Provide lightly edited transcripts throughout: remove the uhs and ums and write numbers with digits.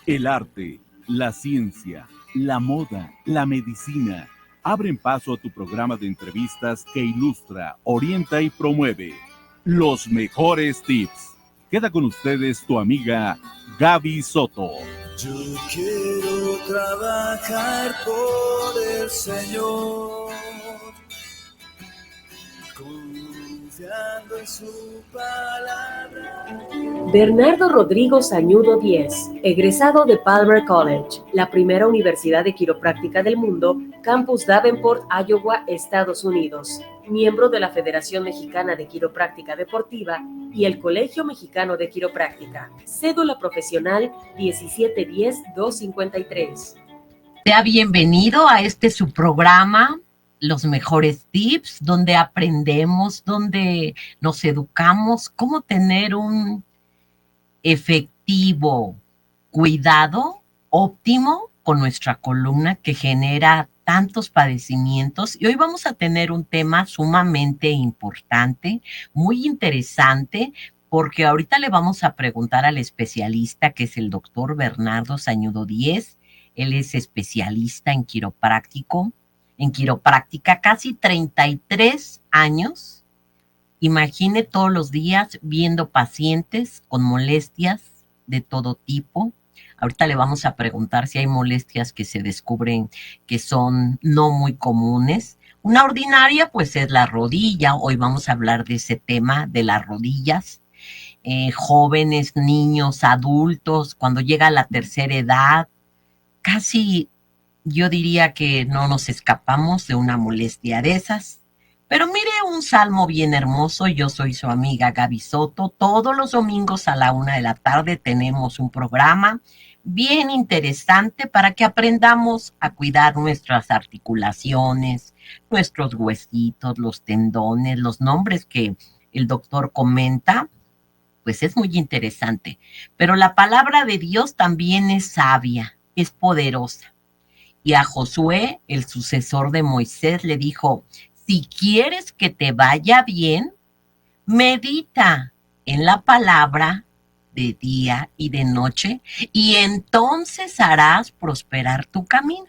El arte, la ciencia, la moda, la medicina abren paso a tu programa de entrevistas que ilustra, orienta y promueve los mejores tips. Queda con ustedes tu amiga Gaby Soto. Yo quiero trabajar por el Señor, confiando en su palabra. Bernardo Rodrigo Sañudo Díez, egresado de Palmer College, la primera universidad de quiropráctica del mundo, Campus Davenport, Iowa, Estados Unidos, miembro de la Federación Mexicana de Quiropráctica Deportiva y el Colegio Mexicano de Quiropráctica. Cédula profesional 1710-253. Sea bienvenido a su programa, Los Mejores Tips, donde aprendemos, donde nos educamos, cómo tener un efectivo cuidado óptimo con nuestra columna que genera tantos padecimientos. Y hoy vamos a tener un tema sumamente importante, muy interesante, porque ahorita le vamos a preguntar al especialista, que es el doctor Bernardo Sañudo Díez. Él es especialista en quiropráctica, casi 33 años. Imagine todos los días viendo pacientes con molestias de todo tipo. Ahorita le vamos a preguntar si hay molestias que se descubren que son no muy comunes. Una ordinaria, pues, es la rodilla. Hoy vamos a hablar de ese tema, de las rodillas. Jóvenes, niños, adultos, cuando llega la tercera edad, casi yo diría que no nos escapamos de una molestia de esas. Pero mire, un salmo bien hermoso. Yo soy su amiga Gaby Soto. Todos los domingos a la 1:00 p.m. tenemos un programa bien interesante para que aprendamos a cuidar nuestras articulaciones, nuestros huesitos, los tendones, los nombres que el doctor comenta. Pues es muy interesante. Pero la palabra de Dios también es sabia, es poderosa. Y a Josué, el sucesor de Moisés, le dijo: si quieres que te vaya bien, medita en la palabra de día y de noche, y entonces harás prosperar tu camino.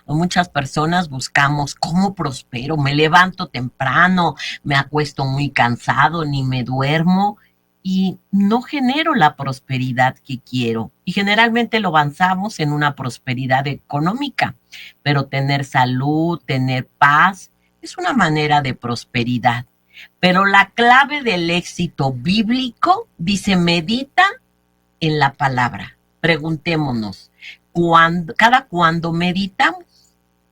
Muchas personas buscamos cómo prospero, me levanto temprano, me acuesto muy cansado, ni me duermo, y no genero la prosperidad que quiero. Y generalmente lo avanzamos en una prosperidad económica, pero tener salud, tener paz, es una manera de prosperidad. Pero la clave del éxito bíblico dice: medita en la palabra. Preguntémonos, ¿cada cuándo meditamos?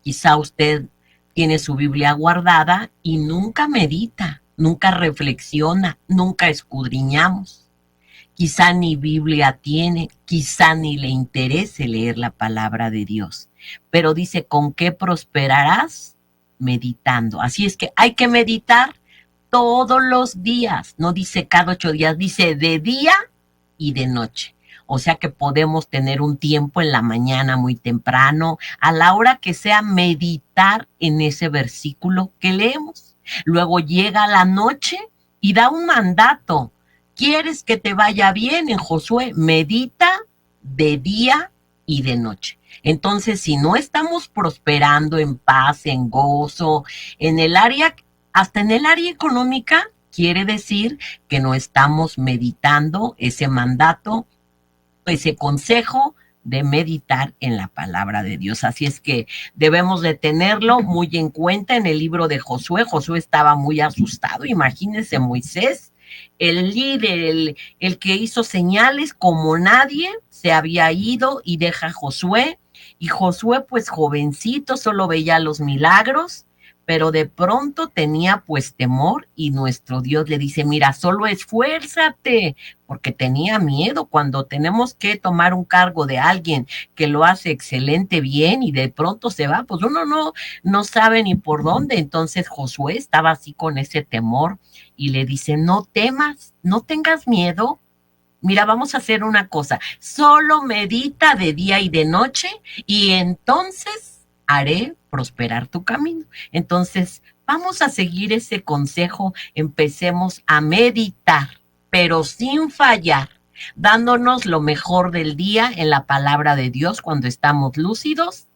Quizá usted tiene su Biblia guardada y nunca medita, nunca reflexiona, nunca escudriñamos. Quizá ni Biblia tiene, quizá ni le interese leer la palabra de Dios. Pero dice: ¿con qué prosperarás? Meditando. Así es que hay que meditar todos los días. No dice cada 8 días, dice de día y de noche. O sea que podemos tener un tiempo en la mañana muy temprano, a la hora que sea, meditar en ese versículo que leemos. Luego llega la noche y da un mandato. ¿Quieres que te vaya bien? En Josué, medita de día y de noche. Entonces, si no estamos prosperando en paz, en gozo, en el área, hasta en el área económica, quiere decir que no estamos meditando ese mandato, ese consejo de meditar en la palabra de Dios. Así es que debemos de tenerlo muy en cuenta. En el libro de Josué, Josué estaba muy asustado. Imagínense, Moisés, el líder, el que hizo señales como nadie, se había ido y deja a Josué. Y Josué, pues jovencito, solo veía los milagros, pero de pronto tenía pues temor, y nuestro Dios le dice: mira, solo esfuérzate, porque tenía miedo. Cuando tenemos que tomar un cargo de alguien que lo hace excelente bien y de pronto se va, pues uno no sabe ni por dónde. Entonces Josué estaba así con ese temor y le dice: no temas, no tengas miedo. Mira, vamos a hacer una cosa, solo medita de día y de noche y entonces haré prosperar tu camino. Entonces, vamos a seguir ese consejo, empecemos a meditar, pero sin fallar. dándonos lo mejor del día en la palabra de Dios cuando estamos lúcidos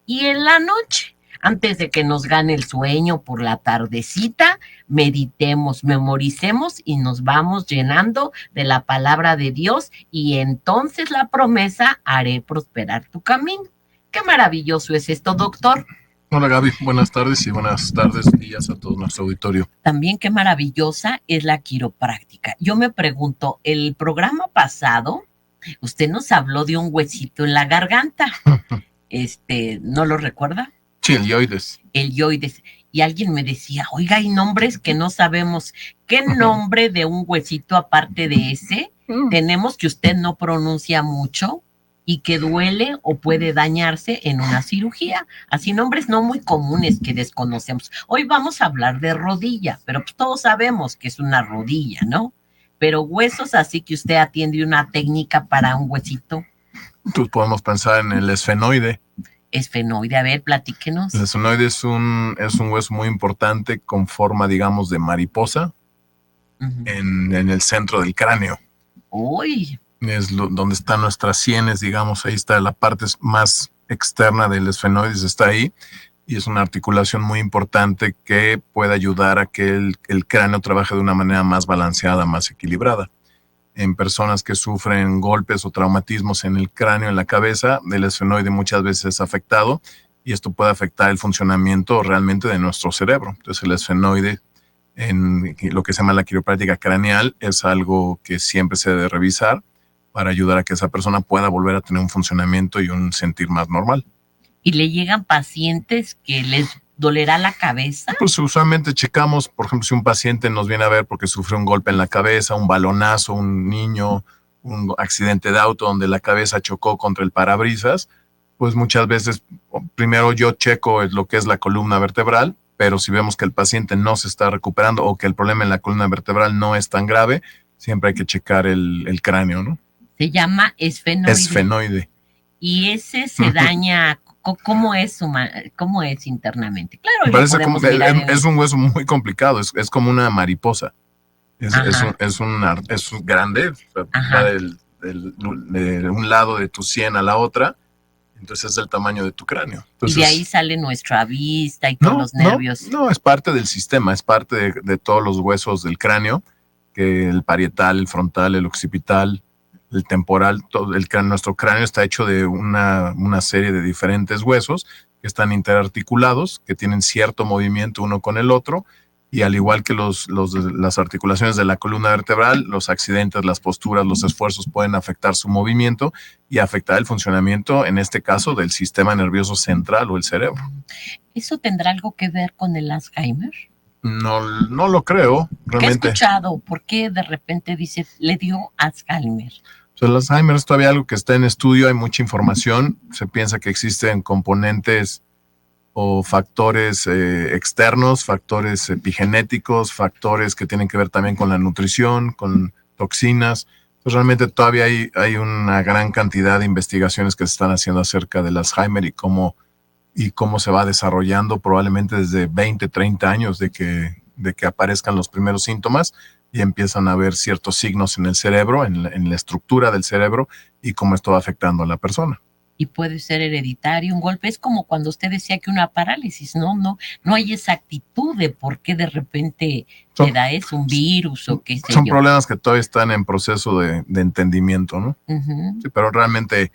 y en la noche. Antes de que nos gane el sueño por la tardecita, meditemos, memoricemos y nos vamos llenando de la palabra de Dios y entonces la promesa: haré prosperar tu camino. Qué maravilloso es esto, doctor. Hola Gaby, buenas tardes y buenas tardes días a todo nuestro auditorio. También qué maravillosa es la quiropráctica. Yo me pregunto, el programa pasado, usted nos habló de un huesito en la garganta. ¿No lo recuerda? Sí, el yoides. El yoides. Y alguien me decía, oiga, hay nombres que no sabemos. ¿Qué nombre de un huesito aparte de ese tenemos que usted no pronuncia mucho y que duele o puede dañarse en una cirugía? Así nombres no muy comunes que desconocemos. Hoy vamos a hablar de rodilla, pero pues todos sabemos que es una rodilla, ¿no? Pero huesos, así que usted atiende una técnica para un huesito. Entonces podemos pensar en el esfenoide. Esfenoide, a ver, platíquenos. El esfenoide es un hueso muy importante con forma, digamos, de mariposa en el centro del cráneo. Uy. Es donde están nuestras sienes, digamos, ahí está la parte más externa del esfenoide, está ahí, y es una articulación muy importante que puede ayudar a que el cráneo trabaje de una manera más balanceada, más equilibrada. En personas que sufren golpes o traumatismos en el cráneo, en la cabeza, el esfenoide muchas veces es afectado y esto puede afectar el funcionamiento realmente de nuestro cerebro. Entonces el esfenoide, en lo que se llama la quiropráctica craneal, es algo que siempre se debe revisar para ayudar a que esa persona pueda volver a tener un funcionamiento y un sentir más normal. ¿Y le llegan pacientes que les dolerá la cabeza? Pues usualmente checamos, por ejemplo, si un paciente nos viene a ver porque sufre un golpe en la cabeza, un balonazo, un niño, un accidente de auto donde la cabeza chocó contra el parabrisas, pues muchas veces primero yo checo lo que es la columna vertebral, pero si vemos que el paciente no se está recuperando o que el problema en la columna vertebral no es tan grave, siempre hay que checar el cráneo, ¿no? Se llama esfenoide. Esfenoide. Y ese se daña. ¿Cómo es internamente? Claro, me parece como que es un hueso muy complicado, es como una mariposa. Es grande, va de un lado de tu sien a la otra, entonces es del tamaño de tu cráneo. Entonces, y de ahí sale nuestra vista y todos los nervios. No, es parte del sistema, es parte de todos los huesos del cráneo, que el parietal, el frontal, el occipital, el temporal, todo nuestro cráneo está hecho de una serie de diferentes huesos que están interarticulados, que tienen cierto movimiento uno con el otro, y al igual que las articulaciones de la columna vertebral, los accidentes, las posturas, los esfuerzos pueden afectar su movimiento y afectar el funcionamiento, en este caso, del sistema nervioso central o el cerebro. ¿Eso tendrá algo que ver con el Alzheimer? No lo creo, realmente. ¿Qué he escuchado? ¿Por qué de repente dice, le dio Alzheimer? El Alzheimer es todavía algo que está en estudio, hay mucha información, se piensa que existen componentes o factores externos, factores epigenéticos, factores que tienen que ver también con la nutrición, con toxinas. Entonces realmente todavía hay una gran cantidad de investigaciones que se están haciendo acerca del Alzheimer y cómo se va desarrollando probablemente desde 20, 30 años de que aparezcan los primeros síntomas y empiezan a haber ciertos signos en el cerebro, en la estructura del cerebro y cómo esto va afectando a la persona. Y puede ser hereditario, un golpe. Es como cuando usted decía que una parálisis, no hay esa actitud de por qué de repente te da eso, un virus o qué sé yo. Son problemas que todavía están en proceso de entendimiento, ¿no? Sí, pero realmente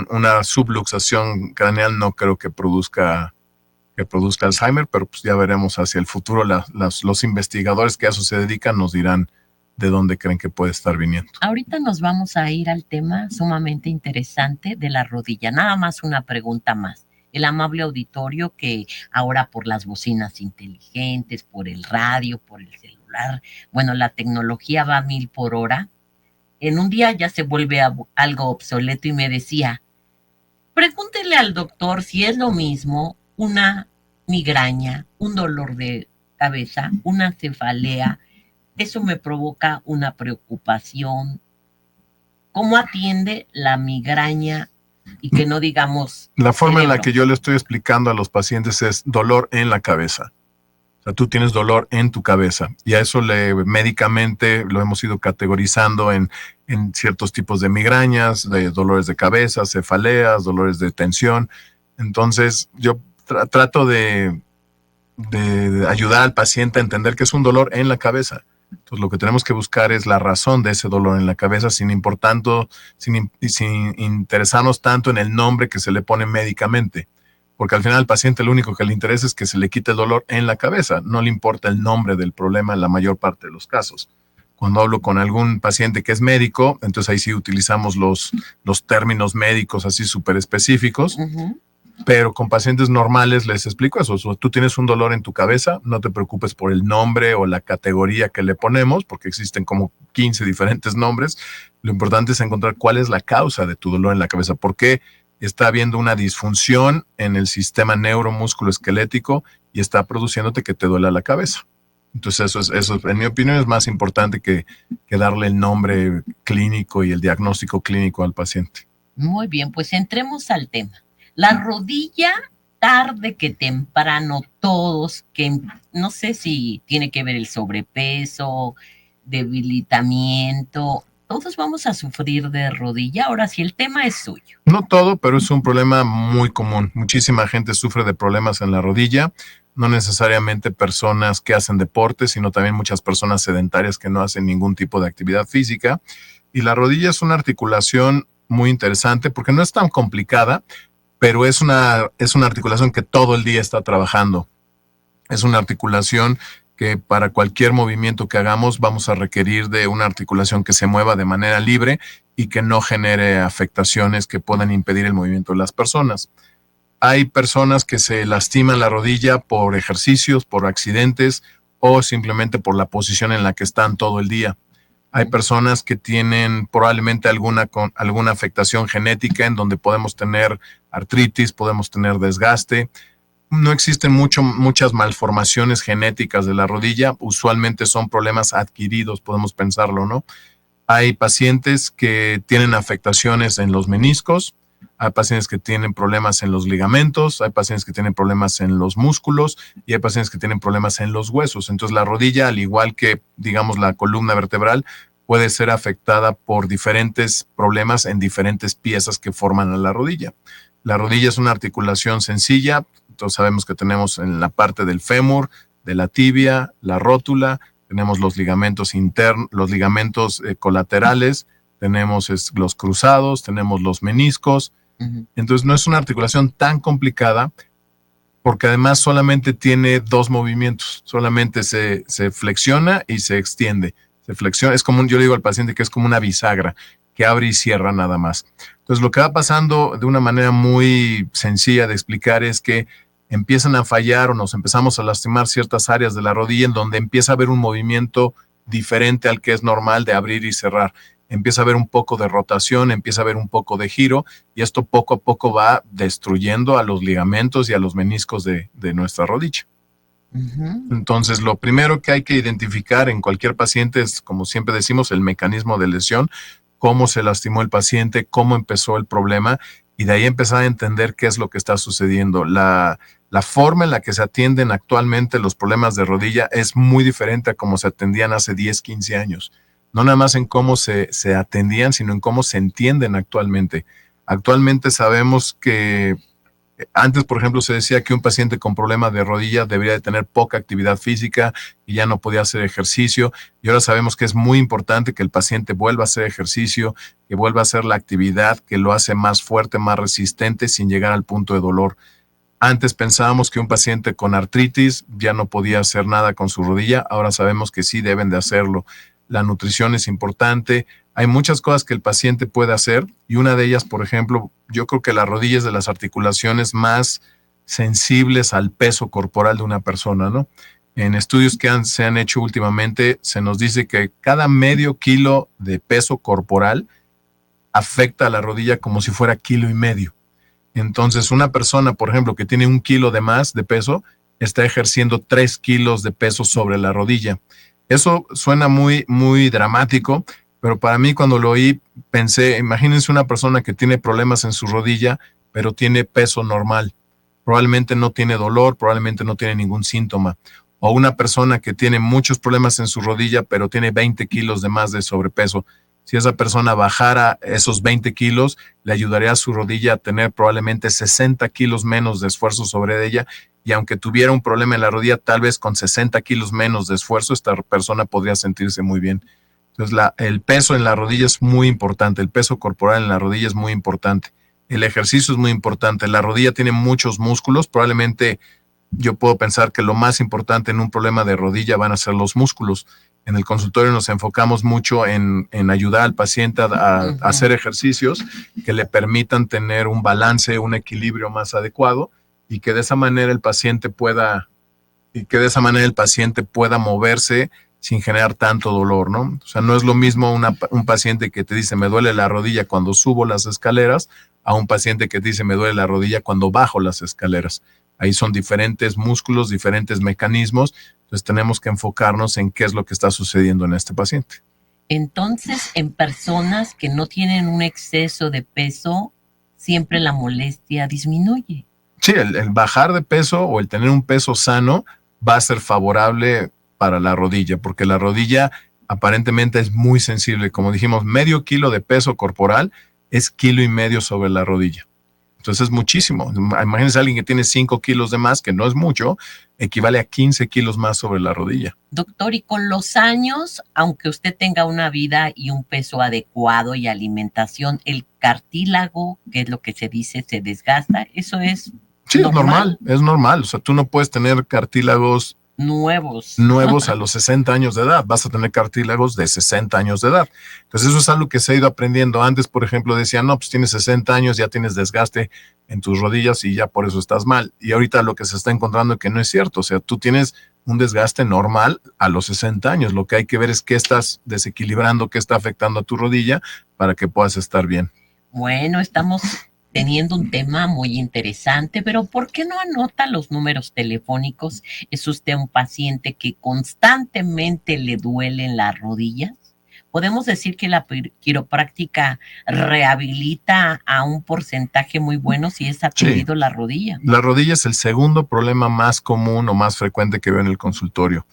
una subluxación craneal no creo que produzca Alzheimer, pero pues ya veremos hacia el futuro. Los investigadores que a eso se dedican nos dirán de dónde creen que puede estar viniendo. Ahorita nos vamos a ir al tema sumamente interesante de la rodilla. Nada más una pregunta más. El amable auditorio que ahora por las bocinas inteligentes, por el radio, por el celular, bueno, la tecnología va a 1000 por hora. En un día ya se vuelve algo obsoleto y me decía, pregúntele al doctor si es lo mismo una migraña, un dolor de cabeza, una cefalea. Eso me provoca una preocupación. ¿Cómo atiende la migraña y que no digamos La forma cerebro? en la que yo le estoy explicando a los pacientes es dolor en la cabeza. O sea, tú tienes dolor en tu cabeza y a eso médicamente lo hemos ido categorizando en ciertos tipos de migrañas, de dolores de cabeza, cefaleas, dolores de tensión. Entonces, yo trato de ayudar al paciente a entender que es un dolor en la cabeza. Entonces, lo que tenemos que buscar es la razón de ese dolor en la cabeza sin interesarnos tanto en el nombre que se le pone médicamente. Porque al final al paciente lo único que le interesa es que se le quite el dolor en la cabeza. No le importa el nombre del problema en la mayor parte de los casos. Cuando hablo con algún paciente que es médico, entonces ahí sí utilizamos los términos médicos así súper específicos. Pero con pacientes normales les explico eso. O sea, tú tienes un dolor en tu cabeza, no te preocupes por el nombre o la categoría que le ponemos, porque existen como 15 diferentes nombres. Lo importante es encontrar cuál es la causa de tu dolor en la cabeza. ¿Por qué está habiendo una disfunción en el sistema neuromusculoesquelético y está produciéndote que te duela la cabeza? Entonces eso en mi opinión es más importante que darle el nombre clínico y el diagnóstico clínico al paciente. Muy bien, pues entremos al tema. La rodilla, tarde que temprano, todos, que no sé si tiene que ver el sobrepeso, debilitamiento, todos vamos a sufrir de rodilla. Ahora sí, el tema es suyo. No todo, pero es un problema muy común. Muchísima gente sufre de problemas en la rodilla, no necesariamente personas que hacen deporte, sino también muchas personas sedentarias que no hacen ningún tipo de actividad física. Y la rodilla es una articulación muy interesante porque no es tan complicada, pero es una articulación que todo el día está trabajando. Es una articulación que para cualquier movimiento que hagamos vamos a requerir de una articulación que se mueva de manera libre y que no genere afectaciones que puedan impedir el movimiento de las personas. Hay personas que se lastiman la rodilla por ejercicios, por accidentes o simplemente por la posición en la que están todo el día. Hay personas que tienen probablemente alguna afectación genética en donde podemos tener artritis, podemos tener desgaste. No existen muchas malformaciones genéticas de la rodilla. Usualmente son problemas adquiridos, podemos pensarlo, ¿no? Hay pacientes que tienen afectaciones en los meniscos, hay pacientes que tienen problemas en los ligamentos, hay pacientes que tienen problemas en los músculos y hay pacientes que tienen problemas en los huesos. Entonces la rodilla, al igual que, digamos, la columna vertebral, puede ser afectada por diferentes problemas en diferentes piezas que forman a la rodilla. La rodilla es una articulación sencilla. Entonces sabemos que tenemos en la parte del fémur, de la tibia, la rótula, tenemos los ligamentos internos, los ligamentos colaterales, tenemos los cruzados, tenemos los meniscos. Entonces no es una articulación tan complicada porque además solamente tiene dos movimientos, solamente se flexiona y se extiende. Se flexiona, es como yo le digo al paciente que es como una bisagra que abre y cierra nada más. Entonces lo que va pasando de una manera muy sencilla de explicar es que empiezan a fallar o nos empezamos a lastimar ciertas áreas de la rodilla en donde empieza a haber un movimiento diferente al que es normal de abrir y cerrar. Empieza a haber un poco de rotación, empieza a haber un poco de giro y esto poco a poco va destruyendo a los ligamentos y a los meniscos de nuestra rodilla. Entonces, lo primero que hay que identificar en cualquier paciente es, como siempre decimos, el mecanismo de lesión, cómo se lastimó el paciente, cómo empezó el problema y de ahí empezar a entender qué es lo que está sucediendo. La forma en la que se atienden actualmente los problemas de rodilla es muy diferente a cómo se atendían hace 10, 15 años. No nada más en cómo se atendían, sino en cómo se entienden actualmente. Actualmente sabemos que antes, por ejemplo, se decía que un paciente con problemas de rodilla debería de tener poca actividad física y ya no podía hacer ejercicio. Y ahora sabemos que es muy importante que el paciente vuelva a hacer ejercicio, que vuelva a hacer la actividad que lo hace más fuerte, más resistente, sin llegar al punto de dolor. Antes pensábamos que un paciente con artritis ya no podía hacer nada con su rodilla. Ahora sabemos que sí deben de hacerlo. La nutrición es importante. Hay muchas cosas que el paciente puede hacer y una de ellas, por ejemplo, yo creo que la rodilla es de las articulaciones más sensibles al peso corporal de una persona, ¿no? En estudios que se han hecho últimamente, se nos dice que cada medio kilo de peso corporal afecta a la rodilla como si fuera 1,5 kilos. Entonces, una persona, por ejemplo, que tiene 1 kilo de más de peso, está ejerciendo 3 kilos de peso sobre la rodilla. Eso suena muy, muy dramático, pero para mí cuando lo oí pensé, imagínense una persona que tiene problemas en su rodilla, pero tiene peso normal. Probablemente no tiene dolor, probablemente no tiene ningún síntoma. O una persona que tiene muchos problemas en su rodilla, pero tiene 20 kilos de más de sobrepeso. Si esa persona bajara esos 20 kilos, le ayudaría a su rodilla a tener probablemente 60 kilos menos de esfuerzo sobre ella. Y aunque tuviera un problema en la rodilla, tal vez con 60 kilos menos de esfuerzo, esta persona podría sentirse muy bien. Entonces, el peso en la rodilla es muy importante. El peso corporal en la rodilla es muy importante. El ejercicio es muy importante. La rodilla tiene muchos músculos. Probablemente yo puedo pensar que lo más importante en un problema de rodilla van a ser los músculos. En el consultorio nos enfocamos mucho en ayudar al paciente a hacer ejercicios que le permitan tener un balance, un equilibrio más adecuado y que de esa manera el paciente pueda moverse sin generar tanto dolor, ¿no? O sea, no es lo mismo un paciente que te dice me duele la rodilla cuando subo las escaleras a un paciente que te dice me duele la rodilla cuando bajo las escaleras. Ahí son diferentes músculos, diferentes mecanismos. Entonces tenemos que enfocarnos en qué es lo que está sucediendo en este paciente. Entonces, en personas que no tienen un exceso de peso, siempre la molestia disminuye. Sí, el bajar de peso o el tener un peso sano va a ser favorable para la rodilla, porque la rodilla aparentemente es muy sensible. Como dijimos, medio kilo de peso corporal es 1,5 kilos sobre la rodilla. Entonces es muchísimo. Imagínense a alguien que tiene 5 kilos de más, que no es mucho, equivale a 15 kilos más sobre la rodilla. Doctor, y con los años, aunque usted tenga una vida y un peso adecuado y alimentación, el cartílago, que es lo que se dice, se desgasta. Eso es Sí, es normal. O sea, tú no puedes tener cartílagos nuevos a los 60 años de edad. Vas a tener cartílagos de 60 años de edad. Entonces eso es algo que se ha ido aprendiendo. Antes, por ejemplo, decían, no, pues tienes 60 años, ya tienes desgaste en tus rodillas y ya por eso estás mal. Y ahorita lo que se está encontrando es que no es cierto. O sea, tú tienes un desgaste normal a los 60 años. Lo que hay que ver es qué estás desequilibrando, qué está afectando a tu rodilla para que puedas estar bien. Bueno, estamos teniendo un tema muy interesante, pero ¿por qué no anota los números telefónicos? ¿Es usted un paciente que constantemente le duelen las rodillas? ¿Podemos decir que la quiropráctica rehabilita a un porcentaje muy bueno si es atendido la rodilla? La rodilla es el segundo problema más común o más frecuente que veo en el consultorio.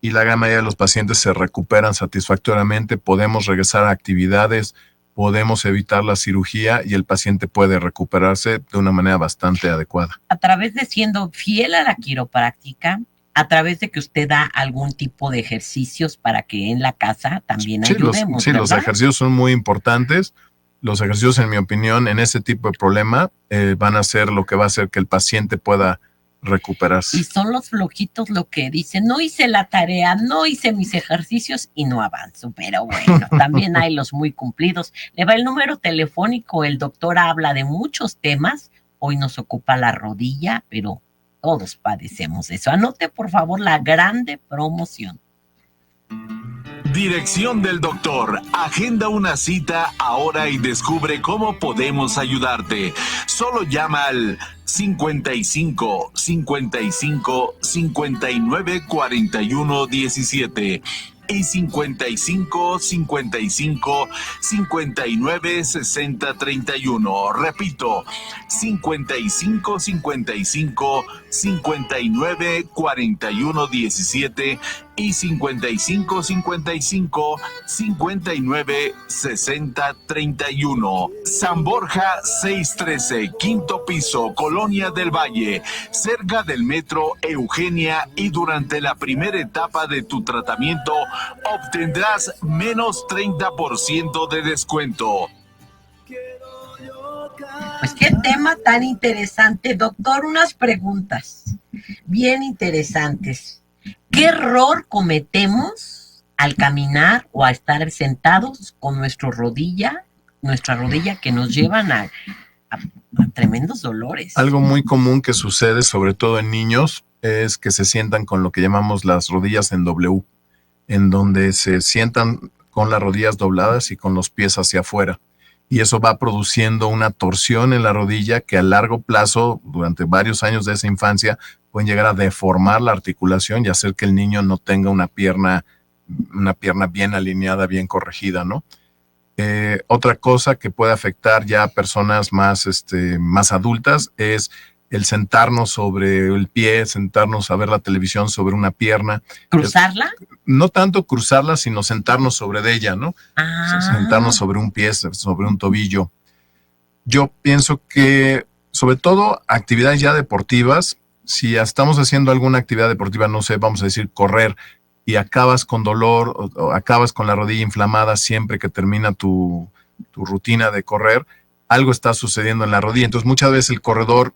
Y la gran mayoría de los pacientes se recuperan satisfactoriamente. Podemos regresar a actividades, podemos evitar la cirugía y el paciente puede recuperarse de una manera bastante adecuada. A través de siendo fiel a la quiropráctica, a través de que usted da algún tipo de ejercicios para que en la casa también ayudemos. Los ejercicios son muy importantes. Los ejercicios, en mi opinión, en ese tipo de problema van a ser lo que va a hacer que el paciente pueda recuperarse. Y son los flojitos lo que dicen, no hice la tarea, no hice mis ejercicios y no avanzo, pero bueno, también hay los muy cumplidos. Le va el número telefónico, el doctor habla de muchos temas, hoy nos ocupa la rodilla, pero todos padecemos eso. Anote por favor la grande promoción. Dirección del doctor. Agenda una cita ahora y descubre cómo podemos ayudarte. Solo llama al 55 55 59 41 17 y 55 55 59 60 31. Repito, 55 55 59 41 17 y 55 55 59 60 31. San Borja 613, quinto piso, Colonia del Valle, cerca del metro Eugenia, y durante la primera etapa de tu tratamiento obtendrás menos 30% de descuento. Pues qué tema tan interesante, doctor. Unas preguntas bien interesantes. ¿Qué error cometemos al caminar o a estar sentados con nuestra rodilla que nos llevan a tremendos dolores? Algo muy común que sucede, sobre todo en niños, es que se sientan con lo que llamamos las rodillas en W, en donde se sientan con las rodillas dobladas y con los pies hacia afuera. Y eso va produciendo una torsión en la rodilla que a largo plazo, durante varios años de esa infancia, pueden llegar a deformar la articulación y hacer que el niño no tenga una pierna bien alineada, bien corregida, ¿no? Otra cosa que puede afectar ya a personas más adultas es el sentarnos sobre el pie, sentarnos a ver la televisión sobre una pierna. ¿Cruzarla? No tanto cruzarla, sino sentarnos sobre de ella, ¿no? Sentarnos sobre un pie, sobre un tobillo. Yo pienso que, sobre todo, actividades ya deportivas, si estamos haciendo alguna actividad deportiva, no sé, vamos a decir correr, y acabas con dolor o acabas con la rodilla inflamada siempre que termina tu rutina de correr, algo está sucediendo en la rodilla. Entonces, muchas veces el corredor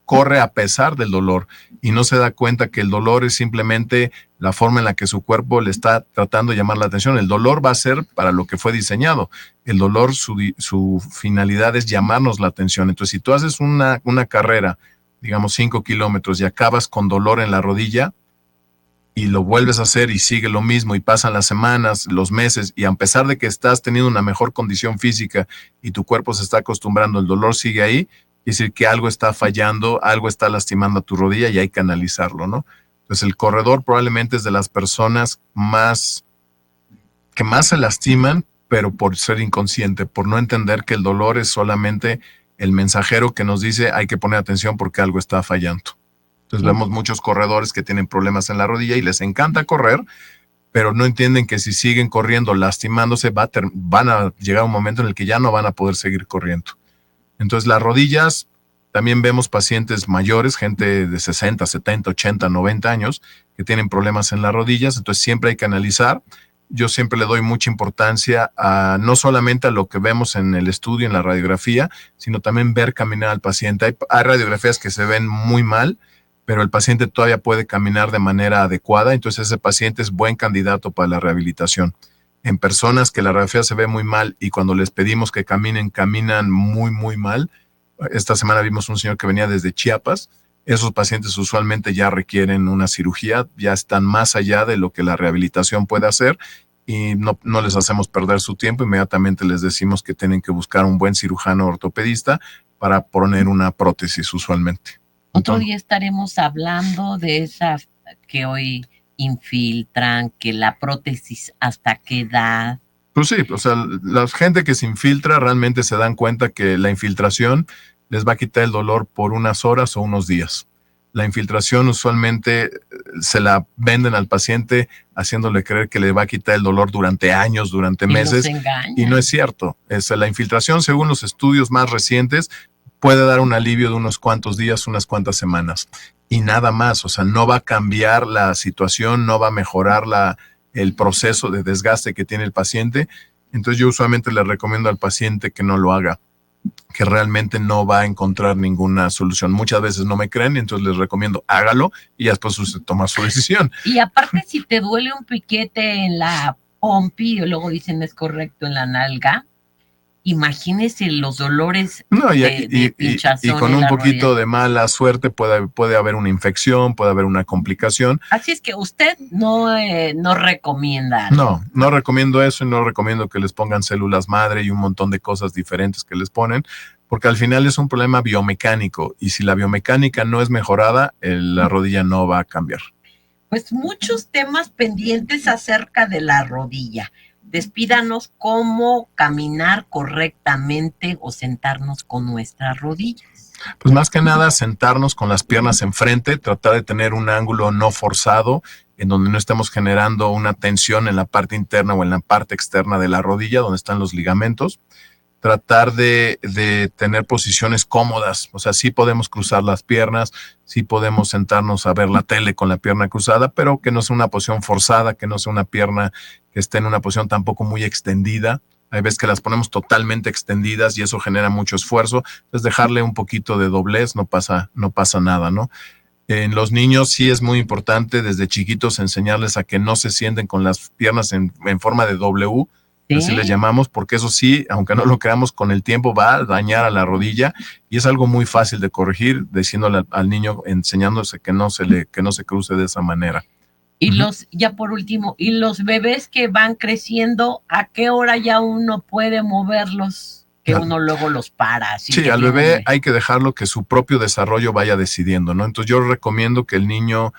corre a pesar del dolor y no se da cuenta que el dolor es simplemente la forma en la que su cuerpo le está tratando de llamar la atención. El dolor va a ser para lo que fue diseñado. El dolor, su finalidad es llamarnos la atención. Entonces, si tú haces una carrera, digamos 5 kilómetros, y acabas con dolor en la rodilla y lo vuelves a hacer y sigue lo mismo y pasan las semanas, los meses, y a pesar de que estás teniendo una mejor condición física y tu cuerpo se está acostumbrando, el dolor sigue ahí, es decir, que algo está fallando, algo está lastimando a tu rodilla y hay que analizarlo, ¿no? Entonces, el corredor probablemente es de las personas que más se lastiman, pero por ser inconsciente, por no entender que el dolor es solamente el mensajero que nos dice hay que poner atención porque algo está fallando. Entonces, vemos muchos corredores que tienen problemas en la rodilla y les encanta correr, pero no entienden que si siguen corriendo, lastimándose, van a llegar un momento en el que ya no van a poder seguir corriendo. Entonces, las rodillas, también vemos pacientes mayores, gente de 60, 70, 80, 90 años, que tienen problemas en las rodillas. Entonces, siempre hay que analizar. Yo siempre le doy mucha importancia no solamente a lo que vemos en el estudio, en la radiografía, sino también ver caminar al paciente. Hay radiografías que se ven muy mal, pero el paciente todavía puede caminar de manera adecuada. Entonces, ese paciente es buen candidato para la rehabilitación. En personas que la radiografía se ve muy mal y cuando les pedimos que caminan muy, muy mal. Esta semana vimos un señor que venía desde Chiapas. Esos pacientes usualmente ya requieren una cirugía, ya están más allá de lo que la rehabilitación puede hacer y no les hacemos perder su tiempo. Inmediatamente les decimos que tienen que buscar un buen cirujano ortopedista para poner una prótesis usualmente. Otro día estaremos hablando de esas que hoy infiltran, que la prótesis hasta qué edad. Pues sí, o sea, la gente que se infiltra realmente se dan cuenta que la infiltración les va a quitar el dolor por unas horas o unos días. La infiltración usualmente se la venden al paciente haciéndole creer que le va a quitar el dolor durante años, durante meses, y no es cierto. La infiltración, según los estudios más recientes, puede dar un alivio de unos cuantos días, unas cuantas semanas. Y nada más, o sea, no va a cambiar la situación, no va a mejorar el proceso de desgaste que tiene el paciente. Entonces yo usualmente le recomiendo al paciente que no lo haga, que realmente no va a encontrar ninguna solución. Muchas veces no me creen, entonces les recomiendo hágalo y después usted toma su decisión. Y aparte, si te duele un piquete en la pompi, y luego dicen es correcto en la nalga, imagínese los dolores de pinchazón. Y con un poquito de mala suerte puede haber una infección, puede haber una complicación. Así es que usted no recomienda. No recomiendo eso y no recomiendo que les pongan células madre y un montón de cosas diferentes que les ponen, porque al final es un problema biomecánico y si la biomecánica no es mejorada, la rodilla no va a cambiar. Pues muchos temas pendientes acerca de la rodilla. Despídanos cómo caminar correctamente o sentarnos con nuestras rodillas. Pues más que nada sentarnos con las piernas enfrente, tratar de tener un ángulo no forzado, en donde no estemos generando una tensión en la parte interna o en la parte externa de la rodilla, donde están los ligamentos. Tratar de tener posiciones cómodas, o sea, sí podemos cruzar las piernas, sí podemos sentarnos a ver la tele con la pierna cruzada, pero que no sea una posición forzada, que no sea una pierna que esté en una posición tampoco muy extendida. Hay veces que las ponemos totalmente extendidas y eso genera mucho esfuerzo. Entonces, dejarle un poquito de doblez, no pasa nada, ¿no? En los niños sí es muy importante desde chiquitos enseñarles a que no se sienten con las piernas en forma de W, así les llamamos, porque eso sí, aunque no lo creamos, con el tiempo va a dañar a la rodilla y es algo muy fácil de corregir, diciéndole al niño, enseñándose que no se cruce de esa manera. Y ya por último, y los bebés que van creciendo, ¿a qué hora ya uno puede moverlos? Que uno luego los para. Sí, al bebé hay que dejarlo que su propio desarrollo vaya decidiendo, ¿no? Entonces yo recomiendo que el niño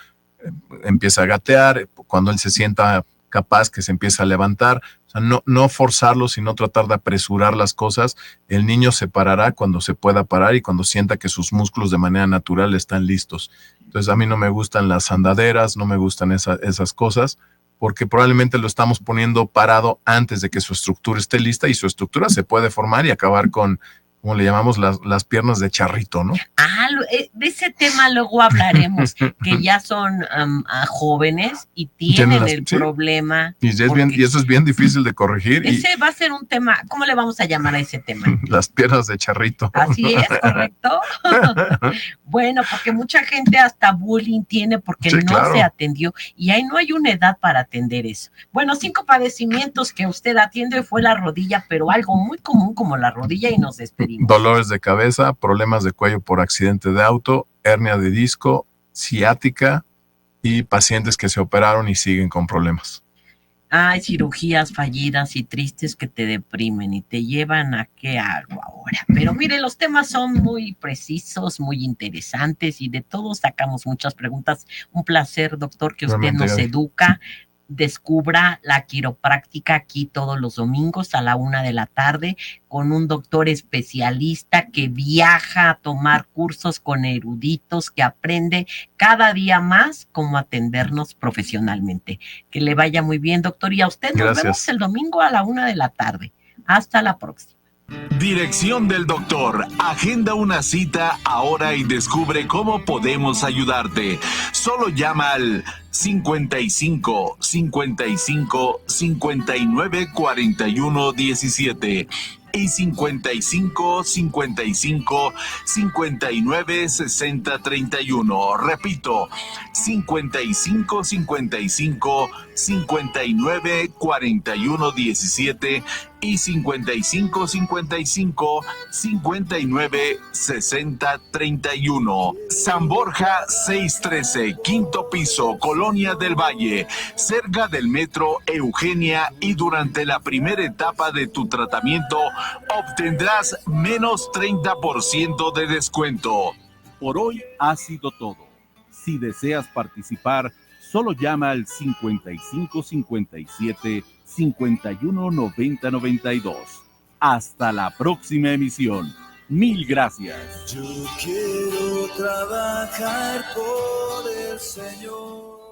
empiece a gatear, cuando él se sienta capaz que se empieza a levantar. O sea, no forzarlo, sino tratar de apresurar las cosas. El niño se parará cuando se pueda parar y cuando sienta que sus músculos de manera natural están listos. Entonces, a mí no me gustan las andaderas, no me gustan esas cosas, porque probablemente lo estamos poniendo parado antes de que su estructura esté lista, y su estructura se puede formar y acabar con, como le llamamos, las piernas de charrito, ¿no? De ese tema luego hablaremos, que ya son jóvenes y tienen el problema. Y eso es bien difícil de corregir. Ese va a ser un tema, ¿cómo le vamos a llamar a ese tema? Las piernas de charrito. Así es, ¿correcto? Bueno, porque mucha gente hasta bullying tiene porque se atendió, y ahí no hay una edad para atender eso. Bueno, 5 padecimientos que usted atiende fue la rodilla, pero algo muy común como la rodilla, y nos despedimos. Dolores de cabeza, problemas de cuello por accidente de auto, hernia de disco, ciática y pacientes que se operaron y siguen con problemas. Hay cirugías fallidas y tristes que te deprimen y te llevan a qué hago ahora. Pero mire, los temas son muy precisos, muy interesantes, y de todos sacamos muchas preguntas. Un placer, doctor, que usted nos educa. Descubra la quiropráctica aquí todos los domingos a la 1:00 p.m. con un doctor especialista que viaja a tomar cursos con eruditos, que aprende cada día más cómo atendernos profesionalmente. Que le vaya muy bien, doctor, y a usted nos vemos el domingo a la 1:00 p.m. Hasta la próxima. Dirección del doctor. Agenda una cita ahora y descubre cómo podemos ayudarte. Solo llama al 55 55 59 41 17 y 55 55 59 60 31. Repito, 55 55 59 41 17 y 55 55 59 60 31. San Borja 613, quinto piso, Colonia del Valle, cerca del metro Eugenia, y durante la primera etapa de tu tratamiento obtendrás menos 30% de descuento. Por hoy ha sido todo. Si deseas participar, solo llama al 55 57 51 90 92. Hasta la próxima emisión. Mil gracias. Yo quiero trabajar por el Señor.